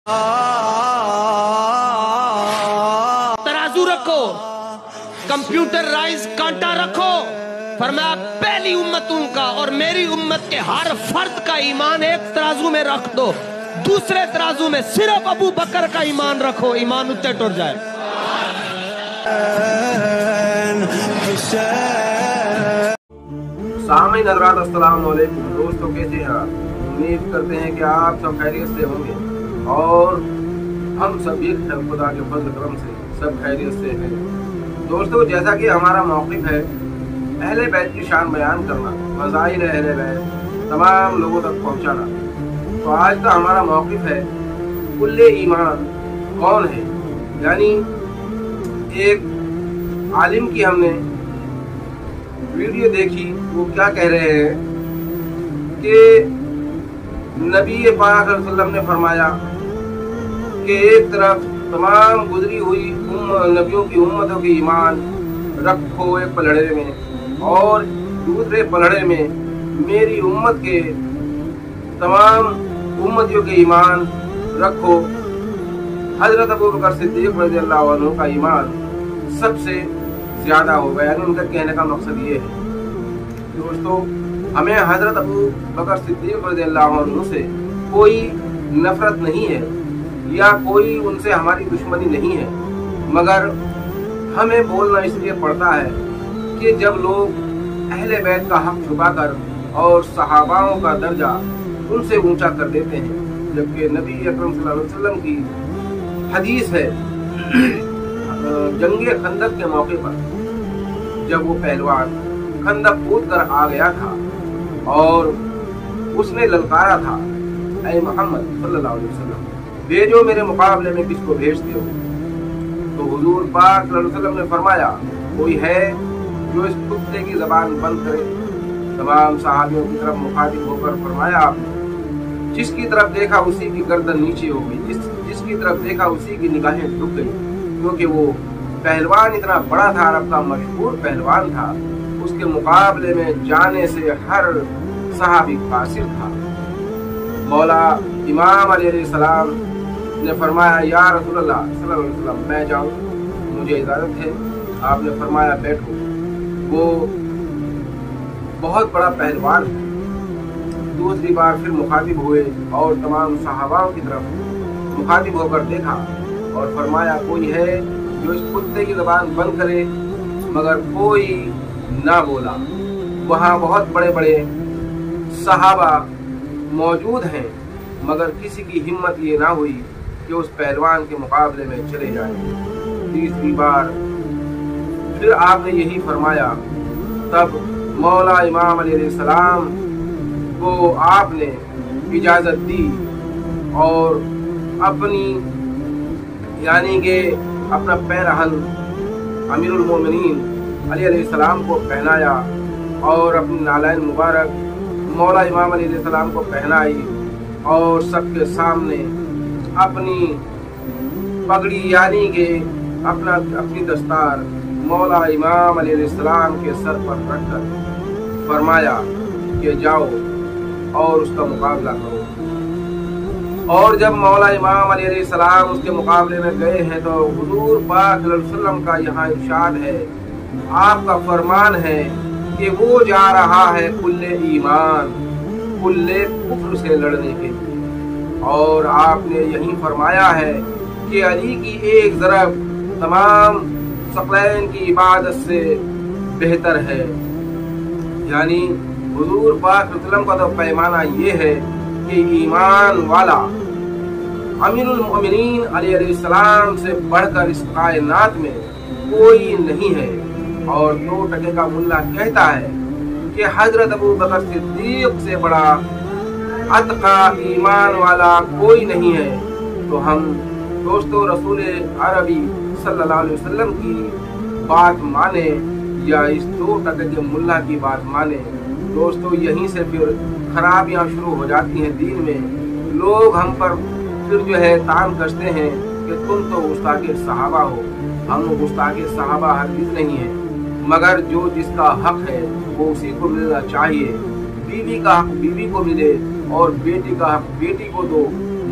तराजू रखो, कंप्यूटराइज कांटा रखो। फरमाया पहली उम्मत उनका और मेरी उम्मत के हर फर्द का ईमान एक तराजू में रख दो, दूसरे तराजू में सिर्फ अबू बकर का ईमान रखो, ईमान उत्ते टुट जाए। सामीन हज़रात अस्सलाम वालेकुम। दोस्तों कैसे हैं आप? उम्मीद करते हैं कि आप सब खैरियत से होंगे और हम सब भी खुदा के फजल करम से सब खैरियत से हैं। दोस्तों जैसा कि हमारा मौक़िफ़ है अहले बैत की शान बयान करना, फ़ज़ाइल अहले बैत तमाम लोगों तक पहुँचाना, तो आज का हमारा मौक़िफ़ है कुल्ले ईमान कौन है। यानी एक आलिम की हमने वीडियो देखी, वो क्या कह रहे हैं कि नबी पाक सल्लल्लाहु अलैहि वसल्लम ने फरमाया कि एक तरफ तमाम गुजरी हुई नबियों की उम्मतों के ईमान रखो एक पलड़े में और दूसरे पलड़े में मेरी उम्मत के तमाम उम्मतियों के ईमान रखो। हजरत अबू बकर सिद्दीक़ रज़ियल्लाहु अन्हु का ईमान सबसे ज़्यादा होगा। यानी उनका कहने का मकसद ये है दोस्तों, हमें हजरत अबू बकर सिद्दीक़ रज़ियल्लाहु अन्हु से कोई नफरत नहीं है या कोई उनसे हमारी दुश्मनी नहीं है, मगर हमें बोलना इसलिए पड़ता है कि जब लोग अहले बैत का हक छुपाकर और सहाबाओं का दर्जा उनसे ऊंचा कर देते हैं, जबकि नबी अकरम सल्लल्लाहु अलैहि वसल्लम की हदीस है जंगे खंदक के मौके पर जब वो पहलवान खंदक कूद कर आ गया था और उसने ललकारा था, ऐ मोहम्मद सल्लल्लाहु अलैहि वसल्लम भेजो मेरे मुकाबले में किसको भेजते हो। तो हुजूर पाक सल्लल्लाहु अलैहि वसल्लम ने फरमाया कोई है जो इस कुत्ते की ज़बान बंद करे। तमाम सहाबियों की तरफ मुखातिब होकर फरमाया आपने जिसकी तरफ देखा उसी की गर्दन नीचे हो गई, जिसकी तरफ देखा उसी की निगाहें झुक गई, क्योंकि वो पहलवान इतना बड़ा था, अरब का मशहूर पहलवान था। उसके मुकाबले में जाने से हर सहाबी कासिर था। मौला इमाम अलैहिस्सलाम ने फरमाया या रसूलल्लाह सल्लल्लाहु अलैहि वसल्लम मैं जाऊं, मुझे इजाज़त है। आपने फरमाया बैठो। वो बहुत बड़ा पहलवान है। दूसरी बार फिर मुखातिब हुए और तमाम सहाबाओं की तरफ मुखातिब होकर देखा और फरमाया कोई है जो इस कुत्ते की ज़बान बंद करे, मगर कोई ना बोला। वहाँ बहुत बड़े बड़े सहाबा मौजूद हैं, मगर किसी की हिम्मत ये ना हुई कि उस पहलवान के मुकाबले में चले जाएं। तीसरी बार फिर आपने यही फरमाया। तब मौला इमाम अलैहिस्सलाम को आपने इजाज़त दी और अपनी यानी कि अपना पैरहन अमीरुल मोमिनीन अली अलैहिस्सलाम को पहनाया और अपनी नालैन मुबारक मौला इमाम अली अलैहिस्सलाम को पहनाई और सबके सामने अपनी पगड़ी यानी कि अपनी दस्तार मौला इमाम अली अलैहिस्सलाम के सर पर रखकर फरमाया कि जाओ और उसका मुकाबला करो। और जब मौला इमाम अली अलैहिस्सलाम उसके मुकाबले में गए हैं तो हुजूर पाक सल्लल्लाहु अलैहि वसल्लम का यहाँ इरशाद है, आपका फरमान है कि वो जा रहा है कुल्ले ईमान कुल्ले कुफ्र से लड़ने के लिए। और आपने यही फरमाया है कि अली की एक ज़रब तमाम सकलैन की इबादत से बेहतर है। यानी हुजूर पाक सल्लल्लाहु अलैहि वसल्लम का तो पैमाना ये है कि ईमान वाला अमीरुल मोमिनीन अली अलैहिस्सलाम से बढ़कर इस कायनात में कोई नहीं है। और 2 टके का मुल्ला कहता है कि हजरत अबू बकर सिद्दीक़ से बड़ा अतका ईमान वाला कोई नहीं है। तो हम दोस्तों रसूल अरबी सल्लल्लाहु अलैहि वसल्लम की बात माने या इस 2 टके के मुल्ला की बात माने। दोस्तों यहीं से फिर खराबियां शुरू हो जाती हैं दीन में। लोग हम पर फिर जो है तान कसते हैं कि तुम तो गुस्ताखे सहाबा हो। हम गुस्ताखे सहाबा हरगिज़ नहीं है, मगर जो जिसका हक है वो उसी को मिलना चाहिए। बीवी का हक बीवी को मिले और बेटी का हक बेटी को दो,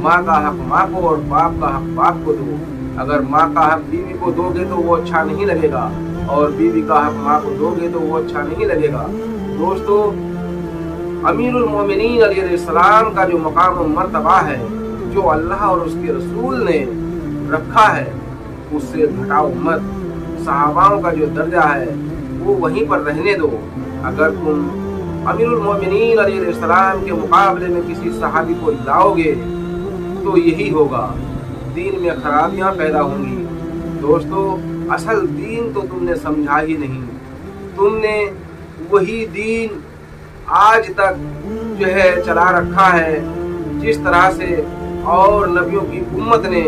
माँ का हक माँ को और बाप का हक बाप को दो। अगर माँ का हक बीवी को दोगे तो वो अच्छा नहीं लगेगा, और बीवी का हक माँ को दोगे तो वो अच्छा नहीं लगेगा। दोस्तों, अमीरुल मोमिनीन अलैहिस्सलाम का जो मकाम और मर्तबा है, जो अल्लाह और उसके रसूल ने रखा है, उससे घटाओ मत। सहाबाओं का जो दर्जा है वो वहीं पर रहने दो। अगर तुम अमीरुल मोमिनीन अलैहिस्सलाम के मुकाबले में किसी सहाबी को लाओगे तो यही होगा, दीन में खराबियां पैदा होंगी। दोस्तों, असल दीन तो तुमने समझा ही नहीं। तुमने वही दीन आज तक जो है चला रखा है जिस तरह से और नबियों की उम्मत ने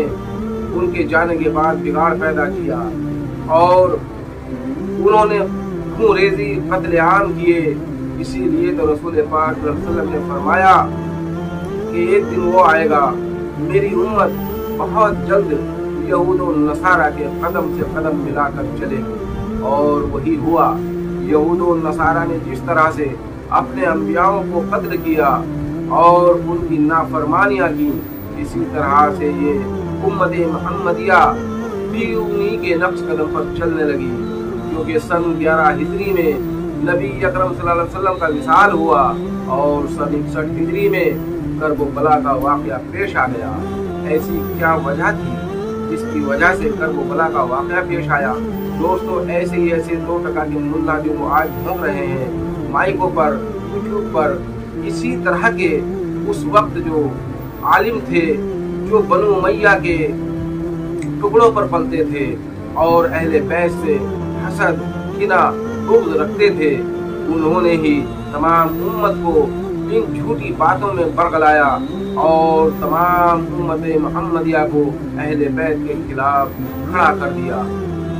उनके जाने के बाद बिगाड़ पैदा किया, और उन्होंने खून रेजी कत्लेआम किए। इसीलिए तो रसूल पाक सल्लल्लाहु अलैहि वसल्लम ने फरमाया कि एक दिन वो आएगा, मेरी उम्मत बहुत जल्द यहूद और नसारा के कदम से कदम मिलाकर चलेगी। और वही हुआ। यहूद और नसारा ने जिस तरह से अपने अंबियाओं को कत्ल किया और उनकी नाफरमानियां की, इसी तरह से ये उम्मत मुहम्मदिया भी उन्हीं के नक्श कदम पर चलने लगी। क्योंकि सन 11 हिजरी में नबी अकरम सल्लल्लाहु अलैहि वसल्लम का विसाल हुआ और सन 61 हिजरी में करबला का वाक़या पेश आ गया। ऐसी क्या वजह थी जिसकी वजह से करबला का वाक़या पेश आया? दोस्तों, ऐसे ही ऐसे 2% के मुल्ला जो आज भोंक रहे हैं माइकों पर, यूट्यूब पर, इसी तरह के उस वक्त जो आलिम थे, जो बनु उमैया के टुकड़ों पर पलते थे और अहले बैत से हसद, किना, बुग़्ज़ रखते थे, उन्होंने ही तमाम उम्मत को इन झूठी बातों में बरगलाया और तमाम उम्मत मुहम्मदिया को अहले बैत के खिलाफ खड़ा कर दिया।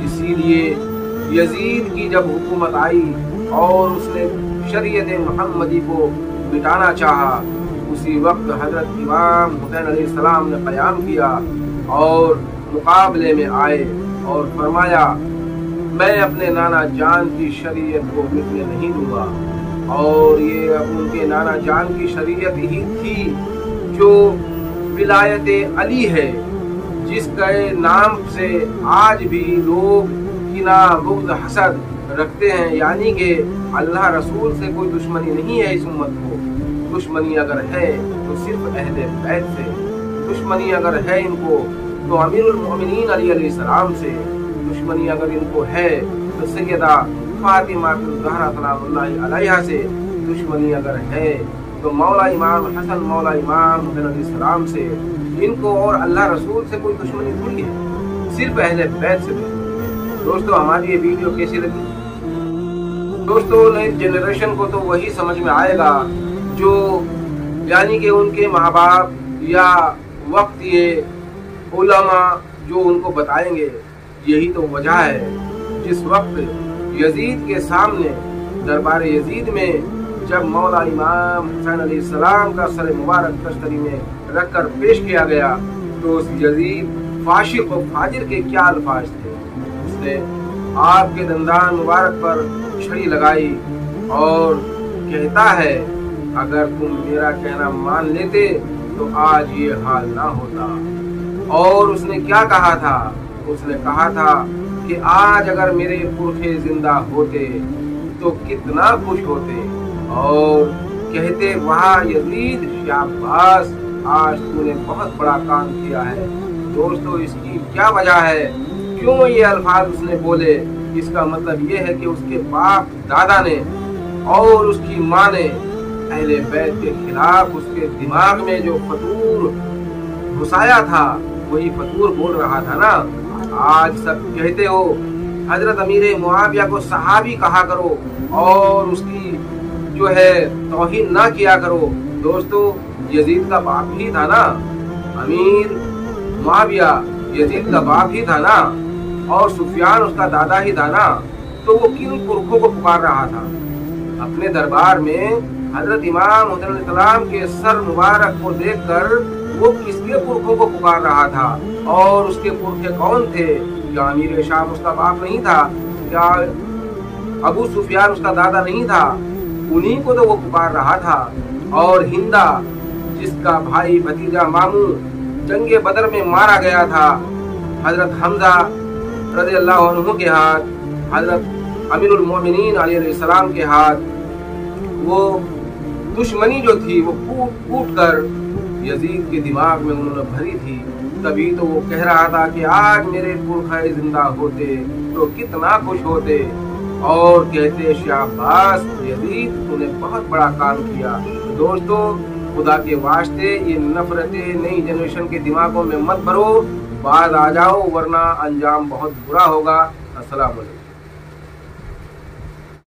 इसीलिए यजीद की जब हुकूमत आई और उसने शरीयत मुहम्मदी को मिटाना चाहा, उसी वक्त हजरत इमाम हुसैन अलैहिस्सलाम ने क़याम किया और मुकाबले में आए और फरमाया, मैं अपने नाना जान की शरीयत को मिटने नहीं दूंगा। और ये अब उनके नाना जान की शरीयत ही थी जो विलायत अली है, जिसके नाम से आज भी लोग किना, बुग़्ज़, हसद रखते हैं। यानी कि अल्लाह रसूल से कोई दुश्मनी नहीं है इस उम्मत को। दुश्मनी अगर है तो सिर्फ अहले बैत से। दुश्मनी अगर है इनको तो अमीरुल मोमिनीन अली अलैहिस्सलाम से। दुश्मनी अगर इनको है तो सैयदा फातिमा ज़हरा सलामुल्लाहि अलैहा से। दुश्मनी अगर है तो मौला इमाम हसन, मौला इमाम हुसैन अलैहिस्सलाम से। इनको और अल्लाह रसूल से कोई दुश्मनी थोड़ी है, सिर्फ अहले बैत से। दोस्तों, हमारी ये वीडियो कैसी लगी? दोस्तों, नई जनरेशन को तो वही समझ में आएगा जो यानी कि उनके माँ बाप या वक्त ये उलमा जो उनको बताएंगे। यही तो वजह है जिस वक्त यजीद के सामने दरबार यजीद में जब मौला इमाम हुसैन अलैहिस्सलाम का सर मुबारक तश्तरी में रखकर पेश किया गया, तो उस यजीद फाशिक और फाजिर के क्या अल्फाज थे। उसने आपके दंदान मुबारक पर छड़ी लगाई और कहता है, अगर तुम मेरा कहना मान लेते तो आज ये हाल ना होता। और उसने क्या कहा था? उसने कहा था कि आज अगर मेरे पुरखे जिंदा होते तो कितना खुश होते। और कहते, वाह यजीद, शाबाश, आज तूने बहुत बड़ा काम किया है। दोस्तों, इसकी क्या वजह है, क्यों ये अल्फाज उसने बोले? इसका मतलब ये है कि उसके बाप दादा ने और उसकी माँ ने अहले बैत के खिलाफ उसके दिमाग में जो फतूर घुसाया था, वही फतूर बोल रहा था ना। आज सब कहते हो हजरत अमीर मुआविया को सहाबी कहा करो और उसकी जो है तौहीन ना किया करो। दोस्तों, यजीद का बाप ही था ना, अमीर मुआविया यजीद का बाप ही था ना, और सुफियान उसका दादा ही था ना। तो वो किन पुरखों को पुकार रहा था? अपने दरबार में हजरत इमाम हुसैन अलैहिस्सलाम के सर मुबारक को देखकर वो किसके पुरखों को पुकार रहा था? और उसके पुरखे कौन थे? क्या अमीर शाम उसका बाप नहीं था? क्या अबू सुफियान उसका दादा नहीं था? उन्हीं को तो वो पुकार रहा था। और हिंदा इसका भाई भतीजा मामू जंगे बदर में मारा गया था। हजरत हमजा रज़ियल्लाहु अन्हु के हाथ, हजरत अमीरुल मोमिनीन अलैहिस्सलाम के हाथ वो दुश्मनी जो थी वो कूट कूट कर यजीद के दिमाग में उन्होंने भरी थी। तभी तो वो कह रहा था कि आज मेरे पुरखाए जिंदा होते तो कितना खुश होते, और कहते शाबाश यजीद तूने बहुत बड़ा काम किया। तो दोस्तों खुदा के वास्ते ये नफरतें नई जनरेशन के दिमागों में मत भरो, बाद आ जाओ वरना अंजाम बहुत बुरा होगा। अस्सलाम वालेकुम।